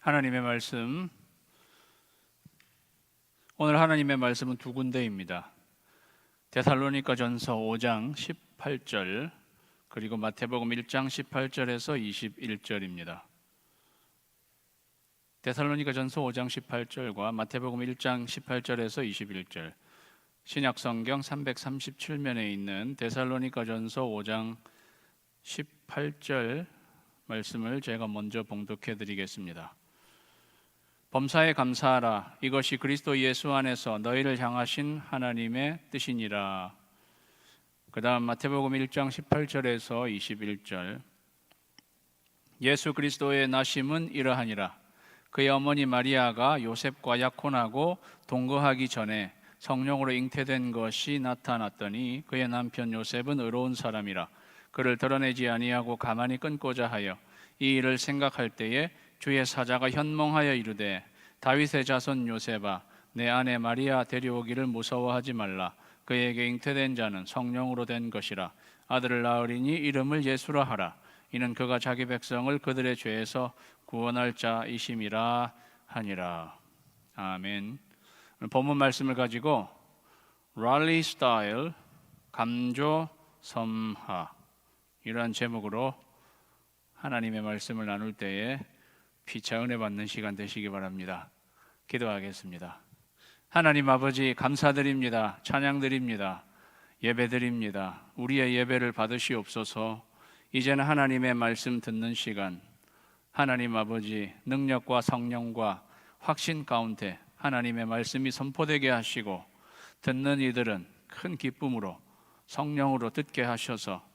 하나님의 말씀, 오늘 하나님의 말씀은 두 군데입니다. 데살로니가 전서 5장 18절 그리고 마태복음 1장 18절에서 21절입니다. 데살로니가 전서 5장 18절과 마태복음 1장 18절에서 21절, 신약성경 337면에 있는 데살로니가 전서 5장 18절 말씀을 제가 먼저 봉독해 드리겠습니다. 범사에 감사하라. 이것이 그리스도 예수 안에서 너희를 향하신 하나님의 뜻이니라. 그 다음 마태복음 1장 18절에서 21절, 예수 그리스도의 나심은 이러하니라. 그의 어머니 마리아가 요셉과 약혼하고 동거하기 전에 성령으로 잉태된 것이 나타났더니 그의 남편 요셉은 의로운 사람이라. 그를 드러내지 아니하고 가만히 끊고자 하여 이 일을 생각할 때에 주의 사자가 현몽하여 이르되, 다윗의 자손 요셉아, 내 아내 마리아 데려오기를 무서워하지 말라. 그에게 잉태된 자는 성령으로 된 것이라. 아들을 낳으리니 이름을 예수라 하라. 이는 그가 자기 백성을 그들의 죄에서 구원할 자이심이라 하니라. 아멘. 본문 말씀을 가지고 랄리 스타일, 감조 섬하, 이러한 제목으로 하나님의 말씀을 나눌 때에 피차 은혜 받는 시간 되시기 바랍니다. 기도하겠습니다. 하나님 아버지, 감사드립니다. 찬양드립니다. 예배드립니다. 우리의 예배를 받으시옵소서. 이제는 하나님의 말씀 듣는 시간, 하나님 아버지 능력과 성령과 확신 가운데 하나님의 말씀이 선포되게 하시고, 듣는 이들은 큰 기쁨으로 성령으로 듣게 하셔서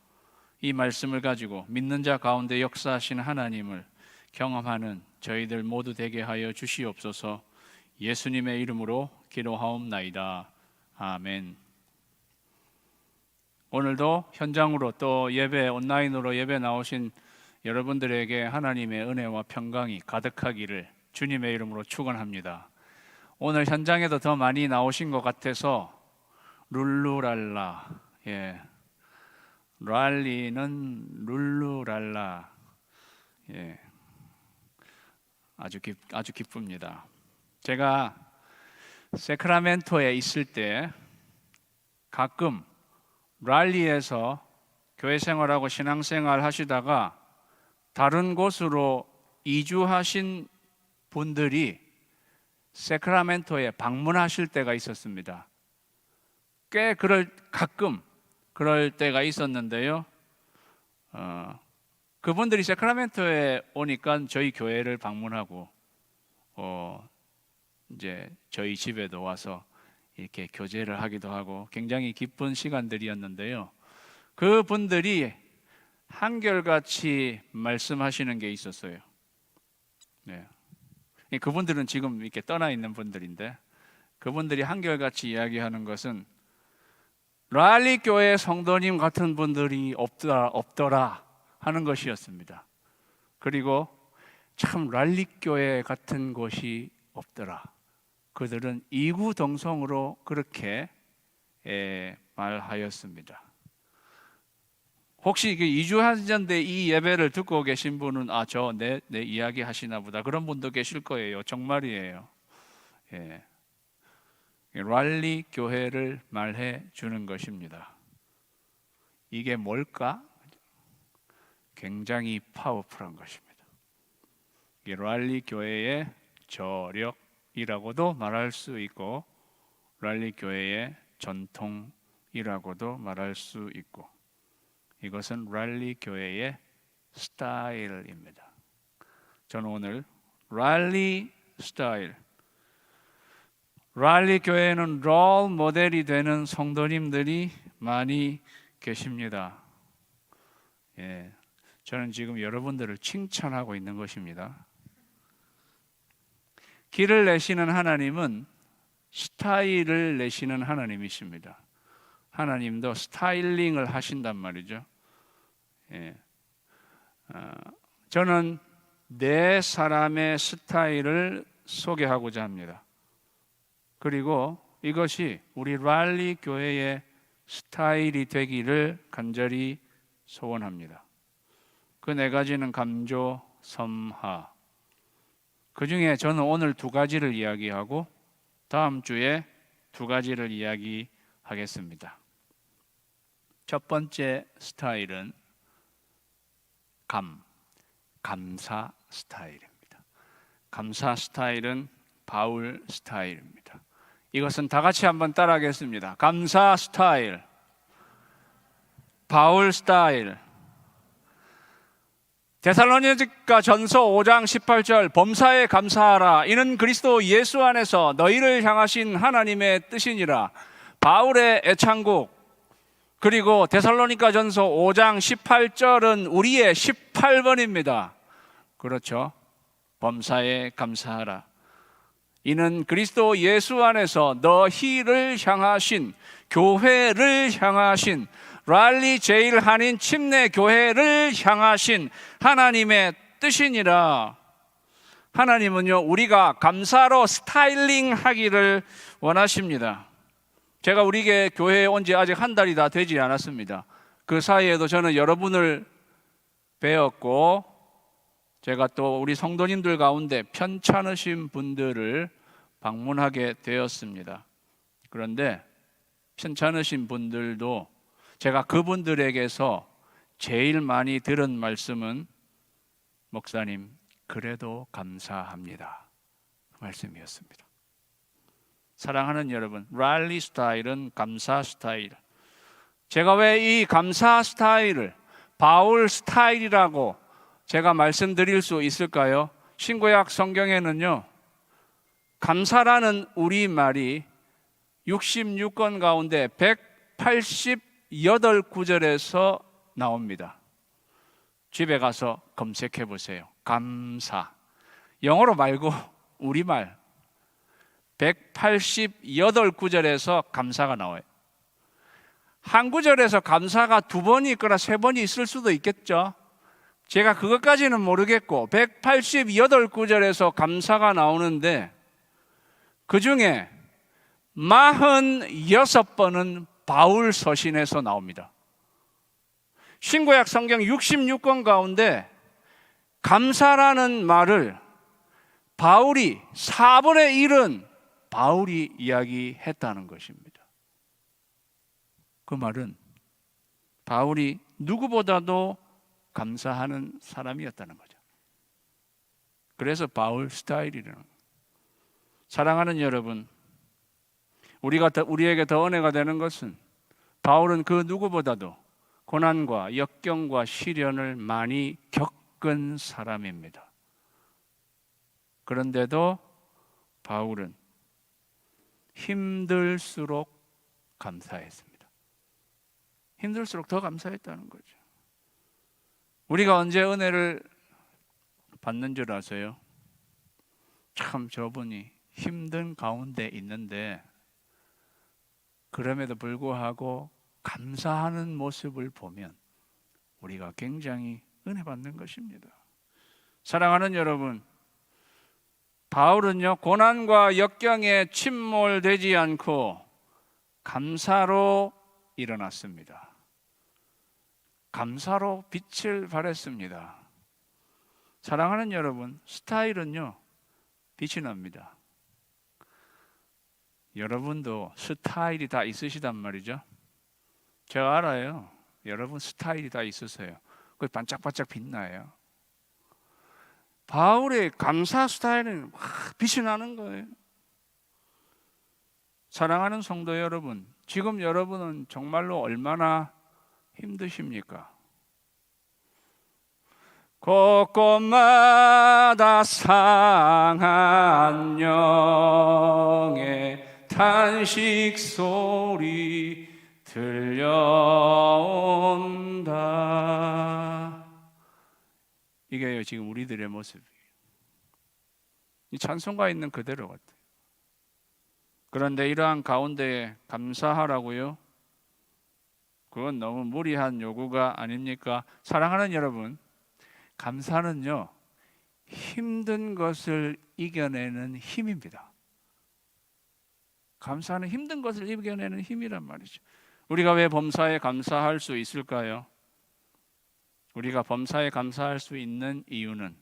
이 말씀을 가지고 믿는 자 가운데 역사하신 하나님을 경험하는 저희들 모두 되게 하여 주시옵소서. 예수님의 이름으로 기도하옵나이다. 아멘. 오늘도 현장으로 또 예배, 온라인으로 예배 나오신 여러분들에게 하나님의 은혜와 평강이 가득하기를 주님의 이름으로 축원합니다. 오늘 현장에도 더 많이 나오신 것 같아서 룰루랄라, 랄리는 룰루랄라, 아주 기쁩니다. 제가 세크라멘토에 있을 때 가끔 랄리에서 교회 생활하고 신앙생활 하시다가 다른 곳으로 이주하신 분들이 세크라멘토에 방문하실 때가 있었습니다. 가끔 그럴 때가 있었는데요. 그분들이 세크라멘토에 오니까 저희 교회를 방문하고 이제 저희 집에도 와서 이렇게 교제를 하기도 하고 굉장히 기쁜 시간들이었는데요. 그분들이 한결같이 말씀하시는 게 있었어요. 그분들은 지금 이렇게 떠나 있는 분들인데, 그분들이 한결같이 이야기하는 것은 랄리 교회 성도님 같은 분들이 없더라 하는 것이었습니다. 그리고 참 랄리 교회 같은 곳이 없더라. 그들은 이구동성으로 그렇게 말하였습니다. 혹시 이주하셨는데 이 예배를 듣고 계신 분은 내 이야기 하시나 보다, 그런 분도 계실 거예요. 정말이에요. 랄리 교회를 말해 주는 것입니다. 이게 뭘까? 굉장히 파워풀한 것입니다. 이 랄리 교회의 저력이라고도 말할 수 있고, 랄리 교회의 전통이라고도 말할 수 있고, 이것은 랄리 교회의 스타일입니다. 저는 오늘 랄리 스타일, 랄리 교회에는 롤 모델이 되는 성도님들이 많이 계십니다. 저는 지금 여러분들을 칭찬하고 있는 것입니다. 길을 내시는 하나님은 스타일을 내시는 하나님이십니다. 하나님도 스타일링을 하신단 말이죠. 저는 네 사람의 스타일을 소개하고자 합니다. 그리고 이것이 우리 랄리 교회의 스타일이 되기를 간절히 소원합니다. 그 네 가지는 감조, 섬하, 그 중에 저는 오늘 두 가지를 이야기하고 다음 주에 두 가지를 이야기하겠습니다. 첫 번째 스타일은 감사 스타일입니다. 감사 스타일은 바울 스타일입니다. 이것은 다 같이 한번 따라하겠습니다. 감사 스타일, 바울 스타일. 데살로니가 전서 5장 18절 범사에 감사하라. 이는 그리스도 예수 안에서 너희를 향하신 하나님의 뜻이니라. 바울의 애창곡. 그리고 데살로니가 전서 5장 18절은 우리의 18번입니다. 그렇죠? 범사에 감사하라. 이는 그리스도 예수 안에서 너희를 향하신, 교회를 향하신, 랄리 제일 한인 침례 교회를 향하신 하나님의 뜻이니라. 하나님은요, 우리가 감사로 스타일링 하기를 원하십니다. 제가 우리 교회에 온 지 아직 한 달이 다 되지 않았습니다. 그 사이에도 저는 여러분을 배웠고, 제가 또 우리 성도님들 가운데 편찮으신 분들을 방문하게 되었습니다. 그런데 편찮으신 분들도 제가 그분들에게서 제일 많이 들은 말씀은 목사님, 그래도 감사합니다. 그 말씀이었습니다. 사랑하는 여러분, 랄리 스타일은 감사 스타일. 제가 왜 이 감사 스타일을 바울 스타일이라고 제가 말씀드릴 수 있을까요? 신구약 성경에는요, 감사라는 우리말이 66권 가운데 188구절에서 나옵니다. 집에 가서 검색해 보세요. 감사. 영어로 말고 우리말 188구절에서 감사가 나와요. 한 구절에서 감사가 두 번이 있거나 세 번이 있을 수도 있겠죠. 제가 그것까지는 모르겠고 188구절에서 감사가 나오는데 그 중에 46번은 바울 서신에서 나옵니다. 신구약 성경 66권 가운데 감사라는 말을 바울이 4분의 1은 바울이 이야기했다는 것입니다. 그 말은 바울이 누구보다도 감사하는 사람이었다는 거죠. 그래서 바울 스타일이라는 거예요. 사랑하는 여러분, 우리에게 더 은혜가 되는 것은 바울은 그 누구보다도 고난과 역경과 시련을 많이 겪은 사람입니다. 그런데도 바울은 힘들수록 감사했습니다. 힘들수록 더 감사했다는 거죠. 우리가 언제 은혜를 받는 줄 아세요? 참 저분이 힘든 가운데 있는데 그럼에도 불구하고 감사하는 모습을 보면 우리가 굉장히 은혜 받는 것입니다. 사랑하는 여러분, 바울은요, 고난과 역경에 침몰되지 않고 감사로 일어났습니다. 감사로 빛을 발했습니다. 사랑하는 여러분, 스타일은요, 빛이 납니다. 여러분도 스타일이 다 있으시단 말이죠. 제가 알아요. 여러분 스타일이 다 있으세요. 그게 반짝반짝 빛나요. 바울의 감사 스타일은 빛이 나는 거예요. 사랑하는 성도 여러분, 지금 여러분은 정말로 얼마나 힘드십니까? 곳곳마다 상한 영의 탄식 소리 들려온다. 이게 지금 우리들의 모습이에요. 이 찬송가에 있는 그대로 같아요. 그런데 이러한 가운데 감사하라고요? 그건 너무 무리한 요구가 아닙니까? 사랑하는 여러분, 감사는요, 힘든 것을 이겨내는 힘입니다. 감사는 힘든 것을 이겨내는 힘이란 말이죠. 우리가 왜 범사에 감사할 수 있을까요? 우리가 범사에 감사할 수 있는 이유는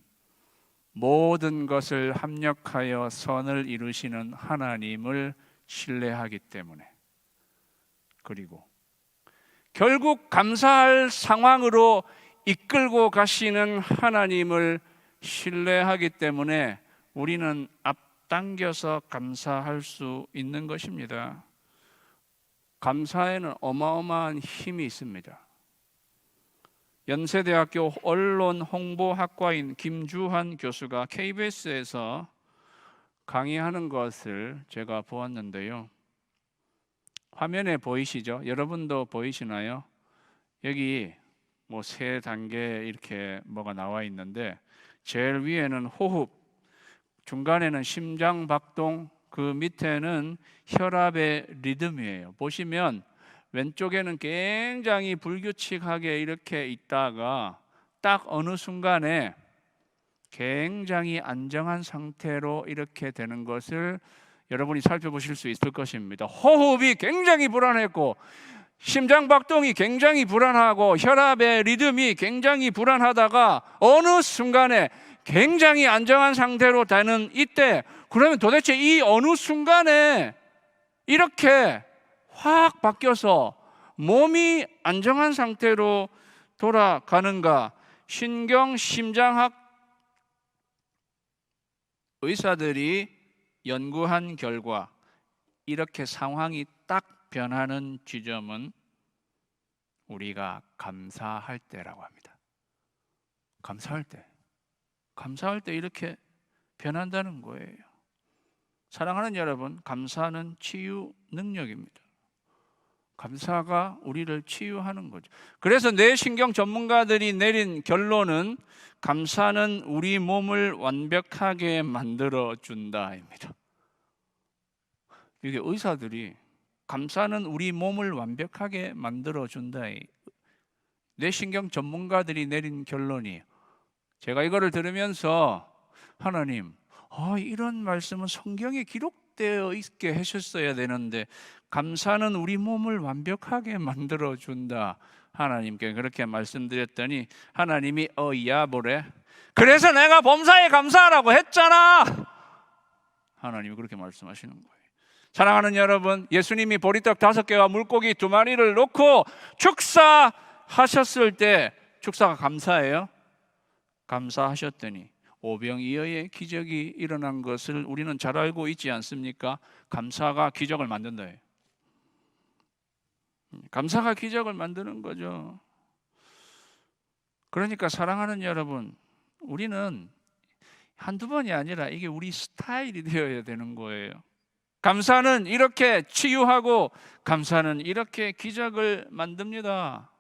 모든 것을 합력하여 선을 이루시는 하나님을 신뢰하기 때문에, 그리고 결국 감사할 상황으로 이끌고 가시는 하나님을 신뢰하기 때문에 우리는 앞당겨서 감사할 수 있는 것입니다. 감사에는 어마어마한 힘이 있습니다. 연세대학교 언론홍보학과인 김주환 교수가 KBS에서 강의하는 것을 제가 보았는데요. 화면에 보이시죠? 여러분도 보이시나요? 여기 뭐 세 단계 이렇게 뭐가 나와 있는데, 제일 위에는 호흡, 중간에는 심장 박동, 그 밑에는 혈압의 리듬이에요. 보시면 왼쪽에는 굉장히 불규칙하게 이렇게 있다가 딱 어느 순간에 굉장히 안정한 상태로 이렇게 되는 것을 여러분이 살펴보실 수 있을 것입니다. 호흡이 굉장히 불안했고, 심장 박동이 굉장히 불안하고, 혈압의 리듬이 굉장히 불안하다가 어느 순간에 굉장히 안정한 상태로 되는 이때, 그러면 도대체 이 어느 순간에 이렇게 확 바뀌어서 몸이 안정한 상태로 돌아가는가? 신경심장학 의사들이 연구한 결과 이렇게 상황이 딱 변하는 지점은 우리가 감사할 때라고 합니다. 감사할 때 이렇게 변한다는 거예요. 사랑하는 여러분, 감사는 치유 능력입니다. 감사가 우리를 치유하는 거죠. 그래서 뇌신경 전문가들이 내린 결론은 감사는 우리 몸을 완벽하게 만들어준다입니다. 이게 의사들이 감사는 우리 몸을 완벽하게 만들어준다, 뇌신경 전문가들이 내린 결론이. 제가 이거를 들으면서 하나님, 이런 말씀은 성경에 기록되어 있게 하셨어야 되는데 감사는 우리 몸을 완벽하게 만들어준다, 하나님께 그렇게 말씀드렸더니 하나님이 뭐래? 그래서 내가 범사에 감사하라고 했잖아. 하나님이 그렇게 말씀하시는 거예요. 사랑하는 여러분, 예수님이 보리떡 5개와 물고기 2마리를 놓고 축사하셨을 때, 축사가 감사예요? 감사하셨더니 오병이어의 기적이 일어난 것을 우리는 잘 알고 있지 않습니까? 감사가 기적을 만든다. 감사가 기적을 만드는 거죠. 그러니까 사랑하는 여러분, 우리는 한두 번이 아니라 이게 우리 스타일이 되어야 되는 거예요. 감사는 이렇게 치유하고 감사는 이렇게 기적을 만듭니다.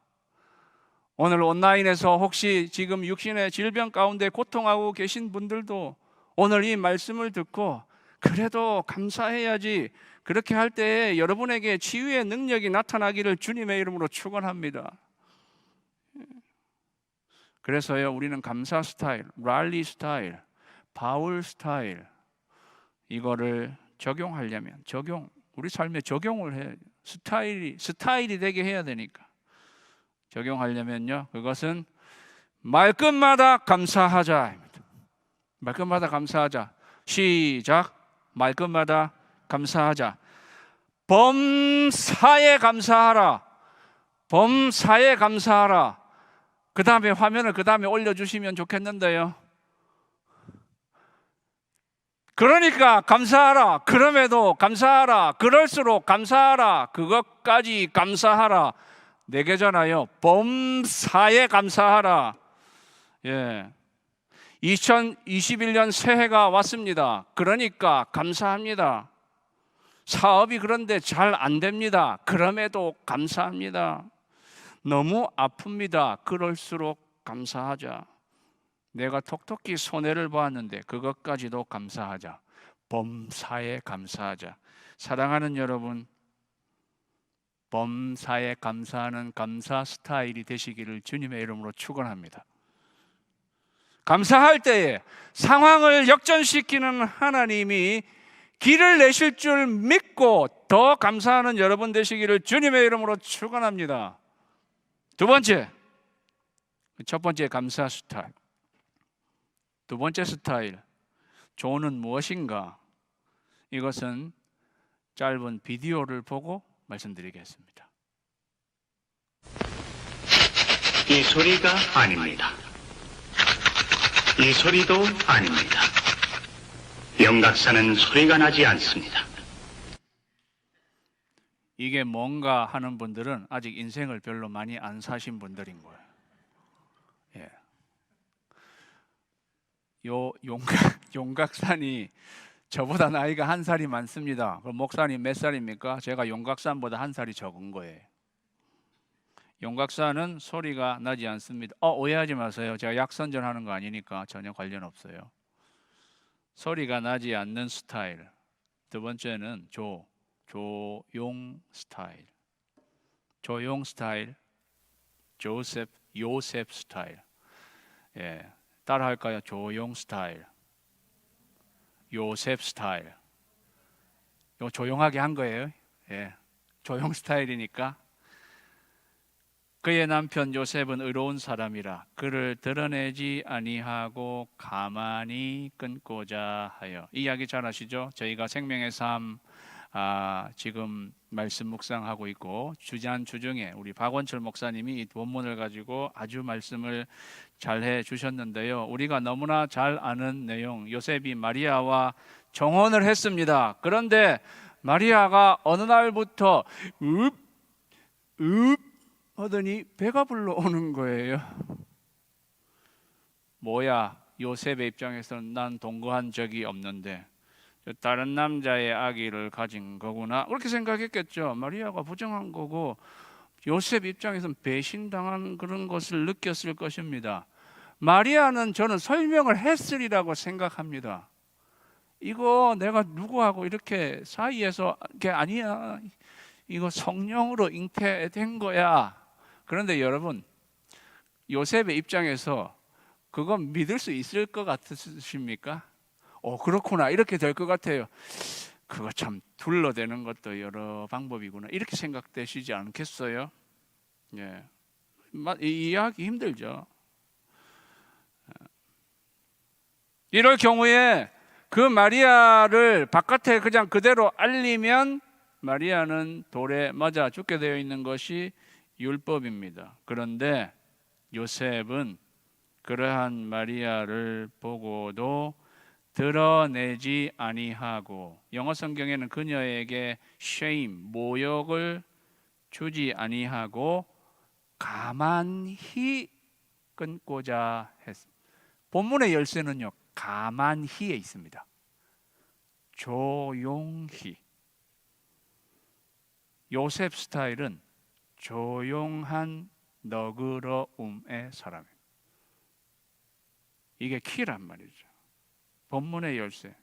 오늘 온라인에서 혹시 지금 육신의 질병 가운데 고통하고 계신 분들도 오늘 이 말씀을 듣고 그래도 감사해야지, 그렇게 할 때 여러분에게 치유의 능력이 나타나기를 주님의 이름으로 축원합니다. 그래서요, 우리는 감사 스타일, 랄리 스타일, 바울 스타일, 이거를 적용하려면 우리 삶에 적용을 해야 돼요. 스타일이 되게 해야 되니까. 적용하려면요, 그것은 말끝마다 감사하자입니다. 말끝마다 감사하자. 시작. 말끝마다 감사하자. 범사에 감사하라. 범사에 감사하라. 그 다음에 화면을 올려주시면 좋겠는데요. 그러니까 감사하라. 그럼에도 감사하라. 그럴수록 감사하라. 그것까지 감사하라. 4개잖아요. 범사에 감사하라. 2021년 새해가 왔습니다. 그러니까 감사합니다. 사업이 그런데 잘 안 됩니다. 그럼에도 감사합니다. 너무 아픕니다. 그럴수록 감사하자. 내가 톡톡히 손해를 보았는데 그것까지도 감사하자. 범사에 감사하자. 사랑하는 여러분, 범사에 감사하는 감사 스타일이 되시기를 주님의 이름으로 축원합니다. 감사할 때에 상황을 역전시키는 하나님이 길을 내실 줄 믿고 더 감사하는 여러분 되시기를 주님의 이름으로 축원합니다. 두 번째, 첫 번째 감사 스타일. 두 번째 스타일, 조는 무엇인가? 이것은 짧은 비디오를 보고 말씀드리겠습니다. 이 소리가 아닙니다. 이 소리도 아닙니다. 영각사는 소리가 나지 않습니다. 이게 뭔가 하는 분들은 아직 인생을 별로 많이 안 사신 분들인 거예요. 예. 요 용각산이 저보다 나이가 한 살이 많습니다. 그럼 목사님 몇 살입니까? 제가 용각산보다 한 살이 적은 거예요. 용각산은 소리가 나지 않습니다. 오해하지 마세요. 제가 약선전하는 거 아니니까 전혀 관련 없어요. 소리가 나지 않는 스타일. 두 번째는 조용 스타일. 조용 스타일. 요셉 스타일. 예, 따라 할까요? 조용 스타일. 요셉 스타일. 요 조용하게 한 거예요. 예, 조용 스타일이니까. 그의 남편 요셉은 의로운 사람이라 그를 드러내지 아니하고 가만히 끊고자 하여. 이 이야기 잘 아시죠? 저희가 생명의 삶 지금 말씀 묵상하고 있고 주중에 우리 박원철 목사님이 이 본문을 가지고 아주 말씀을 잘 해주셨는데요. 우리가 너무나 잘 아는 내용, 요셉이 마리아와 정혼을 했습니다. 그런데 마리아가 어느 날부터 하더니 배가 불러오는 거예요. 뭐야, 요셉의 입장에서는 난 동거한 적이 없는데 다른 남자의 아기를 가진 거구나, 그렇게 생각했겠죠. 마리아가 부정한 거고 요셉 입장에서는 배신당한 그런 것을 느꼈을 것입니다. 마리아는 저는 설명을 했으리라고 생각합니다. 이거 내가 누구하고 이렇게 사이에서 게 아니야, 이거 성령으로 잉태된 거야. 그런데 여러분, 요셉의 입장에서 그건 믿을 수 있을 것 같으십니까? 그렇구나, 이렇게 될 것 같아요. 그거 참 둘러대는 것도 여러 방법이구나, 이렇게 생각되시지 않겠어요? 예, 이해하기 힘들죠. 이럴 경우에 그 마리아를 바깥에 그냥 그대로 알리면 마리아는 돌에 맞아 죽게 되어 있는 것이 율법입니다. 그런데 요셉은 그러한 마리아를 보고도 드러내지 아니하고, 영어 성경에는 그녀에게 shame, 모욕을 주지 아니하고 가만히 끊고자 했습니다. 본문의 열쇠는요, 가만히에 있습니다. 조용히. 요셉 스타일은 조용한 너그러움의 사람이에요. 이게 키란 말이죠. 본문의 열쇠,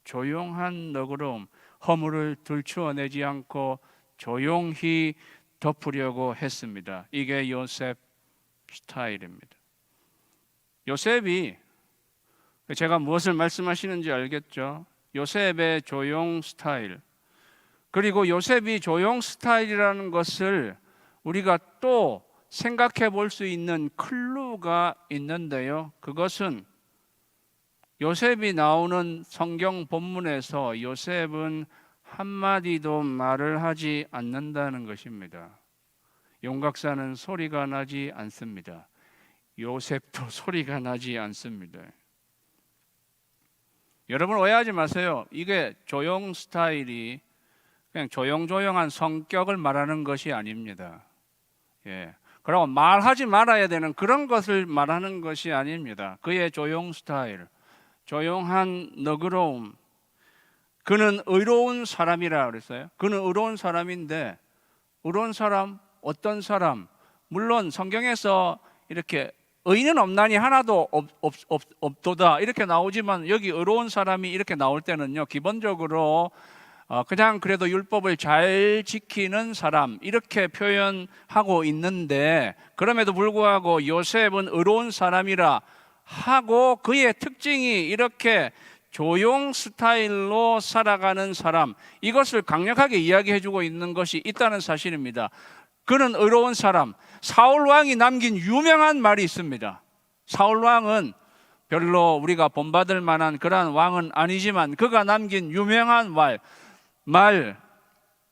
조용한 너그러움, 허물을 들추어내지 않고 조용히 덮으려고 했습니다. 이게 요셉 스타일입니다. 요셉이, 제가 무엇을 말씀하시는지 알겠죠? 요셉의 조용 스타일, 그리고 요셉이 조용 스타일이라는 것을 우리가 또 생각해 볼 수 있는 클루가 있는데요. 그것은 요셉이 나오는 성경 본문에서 요셉은 한마디도 말을 하지 않는다는 것입니다. 용각사는 소리가 나지 않습니다. 요셉도 소리가 나지 않습니다. 여러분 오해하지 마세요. 이게 조용 스타일이 그냥 조용조용한 성격을 말하는 것이 아닙니다. 예. 그리고 말하지 말아야 되는 그런 것을 말하는 것이 아닙니다. 그의 조용 스타일, 조용한 너그러움. 그는 의로운 사람이라 그랬어요. 그는 의로운 사람인데, 의로운 사람, 어떤 사람? 물론 성경에서 이렇게 의인은 없나니 하나도 없도다 이렇게 나오지만, 여기 의로운 사람이 이렇게 나올 때는요, 기본적으로 그냥 그래도 율법을 잘 지키는 사람 이렇게 표현하고 있는데, 그럼에도 불구하고 요셉은 의로운 사람이라 하고 그의 특징이 이렇게 조용 스타일로 살아가는 사람, 이것을 강력하게 이야기해주고 있는 것이 있다는 사실입니다. 그는 의로운 사람. 사울 왕이 남긴 유명한 말이 있습니다. 사울 왕은 별로 우리가 본받을 만한 그러한 왕은 아니지만 그가 남긴 유명한 말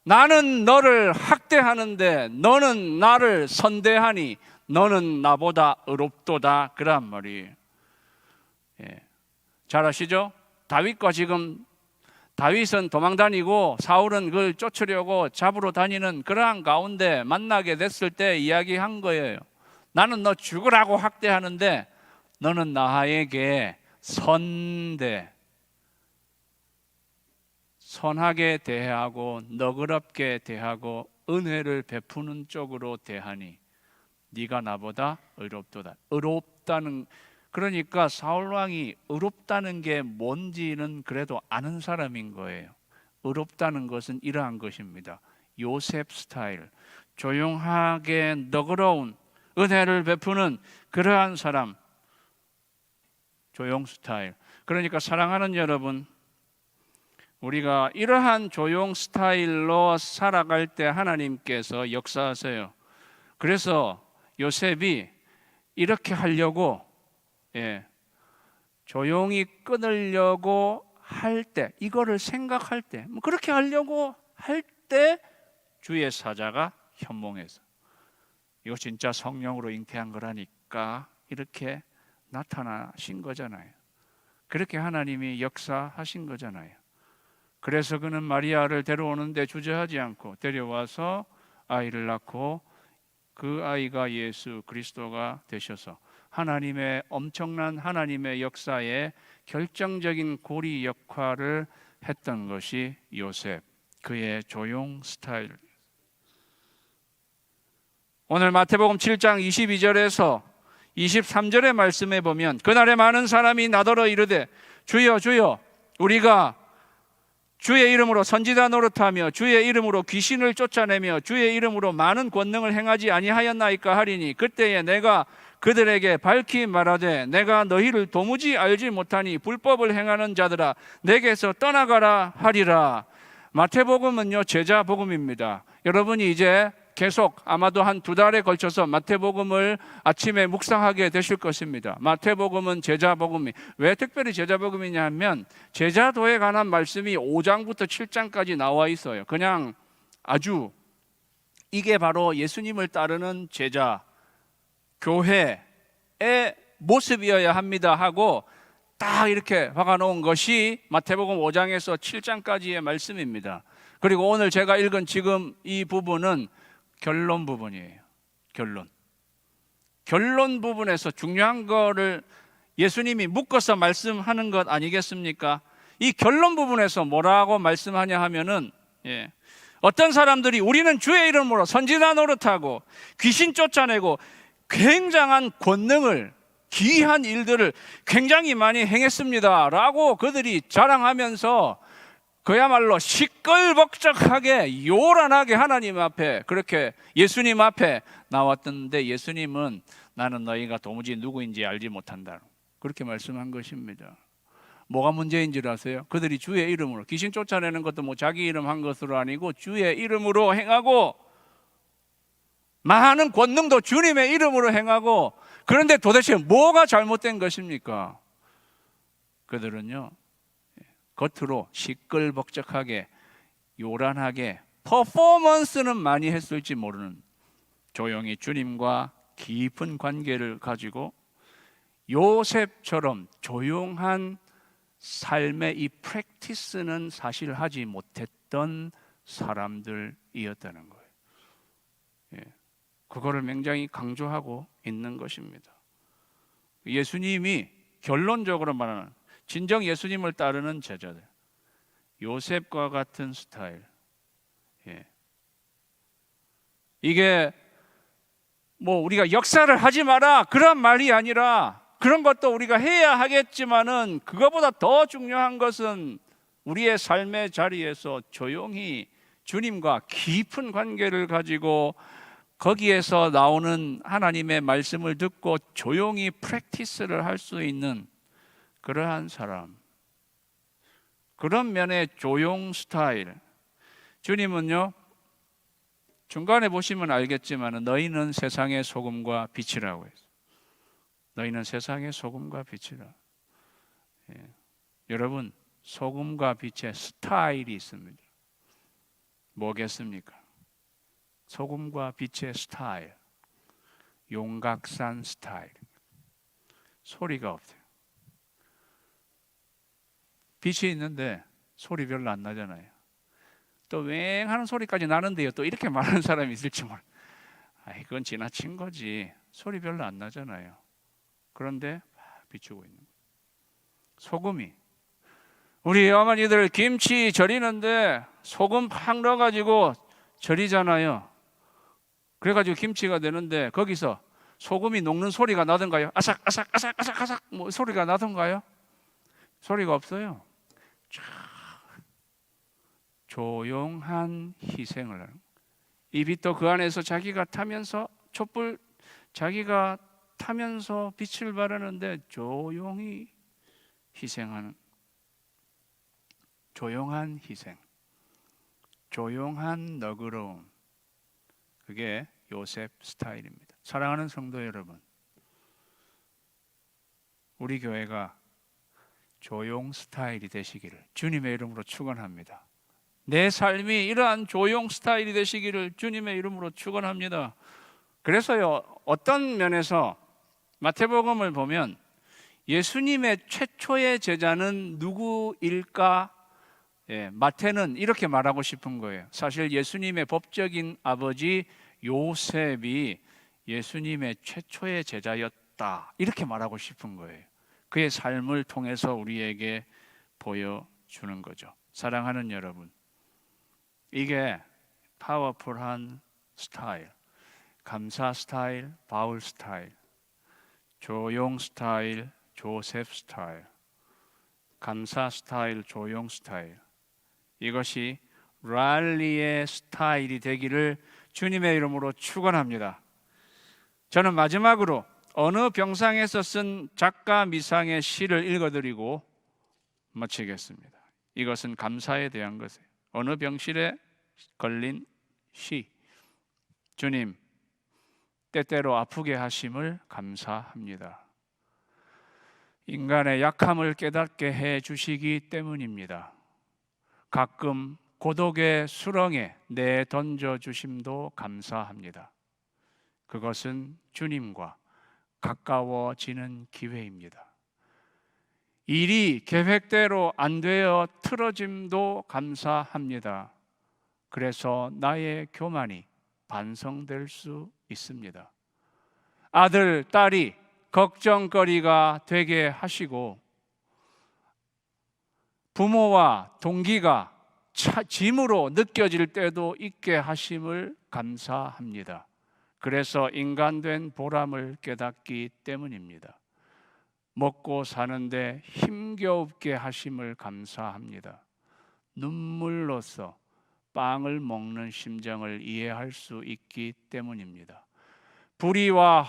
나는 너를 학대하는데 너는 나를 선대하니 너는 나보다 의롭도다, 그란 말이에요. 잘 아시죠? 다윗은 도망다니고 사울은 그걸 쫓으려고 잡으러 다니는 그러한 가운데 만나게 됐을 때 이야기한 거예요. 나는 너 죽으라고 학대하는데 너는 나에게 선하게 대하고 너그럽게 대하고 은혜를 베푸는 쪽으로 대하니 네가 나보다 의롭도다. 의롭다는, 그러니까 사울 왕이 의롭다는 게 뭔지는 그래도 아는 사람인 거예요. 의롭다는 것은 이러한 것입니다. 요셉 스타일, 조용하게 너그러운 은혜를 베푸는 그러한 사람, 조용 스타일. 그러니까 사랑하는 여러분, 우리가 이러한 조용 스타일로 살아갈 때 하나님께서 역사하세요. 그래서 요셉이 이렇게 하려고, 조용히 끊으려고 할 때, 이거를 생각할 때, 그렇게 하려고 할 때 주의 사자가 현몽해서, 이거 진짜 성령으로 잉태한 거라니까 이렇게 나타나신 거잖아요. 그렇게 하나님이 역사하신 거잖아요. 그래서 그는 마리아를 데려오는데 주저하지 않고 데려와서 아이를 낳고 그 아이가 예수 그리스도가 되셔서 하나님의 엄청난 하나님의 역사에 결정적인 고리 역할을 했던 것이 요셉, 그의 조용 스타일. 오늘 마태복음 7장 22절에서 23절의 말씀에 보면 그날에 많은 사람이 나더러 이르되 주여 주여 우리가 주의 이름으로 선지자 노릇하며 주의 이름으로 귀신을 쫓아내며 주의 이름으로 많은 권능을 행하지 아니하였나이까 하리니 그때에 내가 그들에게 밝히 말하되 내가 너희를 도무지 알지 못하니 불법을 행하는 자들아 내게서 떠나가라 하리라. 마태복음은요 제자 복음입니다. 여러분이 이제 계속 아마도 한 2달에 걸쳐서 마태복음을 아침에 묵상하게 되실 것입니다. 마태복음은 제자복음이, 왜 특별히 제자복음이냐 하면 제자도에 관한 말씀이 5장부터 7장까지 나와 있어요. 그냥 아주 이게 바로 예수님을 따르는 제자 교회의 모습이어야 합니다 하고 딱 이렇게 박아놓은 것이 마태복음 5장에서 7장까지의 말씀입니다. 그리고 오늘 제가 읽은 지금 이 부분은 결론 부분이에요. 결론 부분에서 중요한 거를 예수님이 묶어서 말씀하는 것 아니겠습니까? 이 결론 부분에서 뭐라고 말씀하냐 하면은 어떤 사람들이 우리는 주의 이름으로 선지자 노릇하고 귀신 쫓아내고 굉장한 권능을, 기이한 일들을 굉장히 많이 행했습니다 라고 그들이 자랑하면서 그야말로 시끌벅적하게 요란하게 하나님 앞에 그렇게 예수님 앞에 나왔던데 예수님은 나는 너희가 도무지 누구인지 알지 못한다 그렇게 말씀한 것입니다. 뭐가 문제인 줄 아세요? 그들이 주의 이름으로 귀신 쫓아내는 것도 뭐 자기 이름 한 것으로 아니고 주의 이름으로 행하고 많은 권능도 주님의 이름으로 행하고 그런데 도대체 뭐가 잘못된 것입니까? 그들은요 겉으로 시끌벅적하게 요란하게 퍼포먼스는 많이 했을지 모르는 조용히 주님과 깊은 관계를 가지고 요셉처럼 조용한 삶의 이 프랙티스는 사실 하지 못했던 사람들이었다는 거예요. 그거를 굉장히 강조하고 있는 것입니다. 예수님이 결론적으로 말하는 진정 예수님을 따르는 제자들, 요셉과 같은 스타일. 이게 뭐 우리가 역사를 하지 마라 그런 말이 아니라 그런 것도 우리가 해야 하겠지만은 그거보다 더 중요한 것은 우리의 삶의 자리에서 조용히 주님과 깊은 관계를 가지고 거기에서 나오는 하나님의 말씀을 듣고 조용히 프랙티스를 할 수 있는 그러한 사람, 그런 면의 조용 스타일. 주님은요 중간에 보시면 알겠지만 너희는 세상의 소금과 빛이라고 했어요. 너희는 세상의 소금과 빛이라. 여러분, 소금과 빛의 스타일이 있습니다. 뭐겠습니까? 소금과 빛의 스타일, 용각산 스타일. 소리가 없어요. 빛이 있는데 소리 별로 안 나잖아요. 또 웽하는 소리까지 나는데요, 또 이렇게 말하는 사람이 있을지 몰라요. 그건 지나친 거지. 소리 별로 안 나잖아요. 그런데 비추고 있는 거예요. 소금이, 우리 어머니들 김치 절이는데 소금 팍 넣어가지고 절이잖아요. 그래가지고 김치가 되는데 거기서 소금이 녹는 소리가 나던가요? 아삭 아삭 아삭 아삭 아삭 뭐 소리가 나던가요? 소리가 없어요. 조용한 희생을 하는, 이 빛도 그 안에서 자기가 타면서 촛불 자기가 타면서 빛을 발하는데 조용히 희생하는, 조용한 희생, 조용한 너그러움, 그게 요셉 스타일입니다. 사랑하는 성도 여러분, 우리 교회가 조용 스타일이 되시기를 주님의 이름으로 축원합니다. 내 삶이 이러한 조용 스타일이 되시기를 주님의 이름으로 축원합니다. 그래서요, 어떤 면에서 마태복음을 보면 예수님의 최초의 제자는 누구일까? 마태는 이렇게 말하고 싶은 거예요. 사실 예수님의 법적인 아버지 요셉이 예수님의 최초의 제자였다, 이렇게 말하고 싶은 거예요. 그의 삶을 통해서 우리에게 보여주는 거죠. 사랑하는 여러분, 이게 파워풀한 스타일, 감사 스타일, 바울 스타일, 조용 스타일, 조셉 스타일, 감사 스타일, 조용 스타일, 이것이 랄리의 스타일이 되기를 주님의 이름으로 축원합니다. 저는 마지막으로 어느 병상에서 쓴 작가 미상의 시를 읽어드리고 마치겠습니다. 이것은 감사에 대한 것이에요. 어느 병실에 걸린 시. 주님, 때때로 아프게 하심을 감사합니다. 인간의 약함을 깨닫게 해 주시기 때문입니다. 가끔 고독의 수렁에 내던져 주심도 감사합니다. 그것은 주님과 가까워지는 기회입니다. 일이 계획대로 안 되어 틀어짐도 감사합니다. 그래서 나의 교만이 반성될 수 있습니다. 아들, 딸이 걱정거리가 되게 하시고 부모와 동기가 짐으로 느껴질 때도 있게 하심을 감사합니다. 그래서 인간된 보람을 깨닫기 때문입니다. 먹고 사는데 힘겨웁게 하심을 감사합니다. 눈물로써 빵을 먹는 심정을 이해할 수 있기 때문입니다. 불의와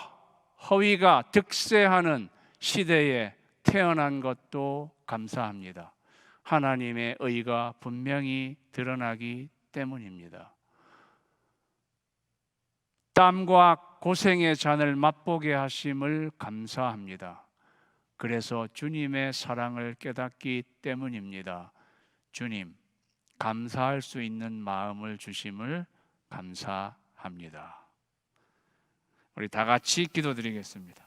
허위가 득세하는 시대에 태어난 것도 감사합니다. 하나님의 의가 분명히 드러나기 때문입니다. 땀과 고생의 잔을 맛보게 하심을 감사합니다. 그래서 주님의 사랑을 깨닫기 때문입니다. 주님, 감사할 수 있는 마음을 주심을 감사합니다. 우리 다 같이 기도드리겠습니다.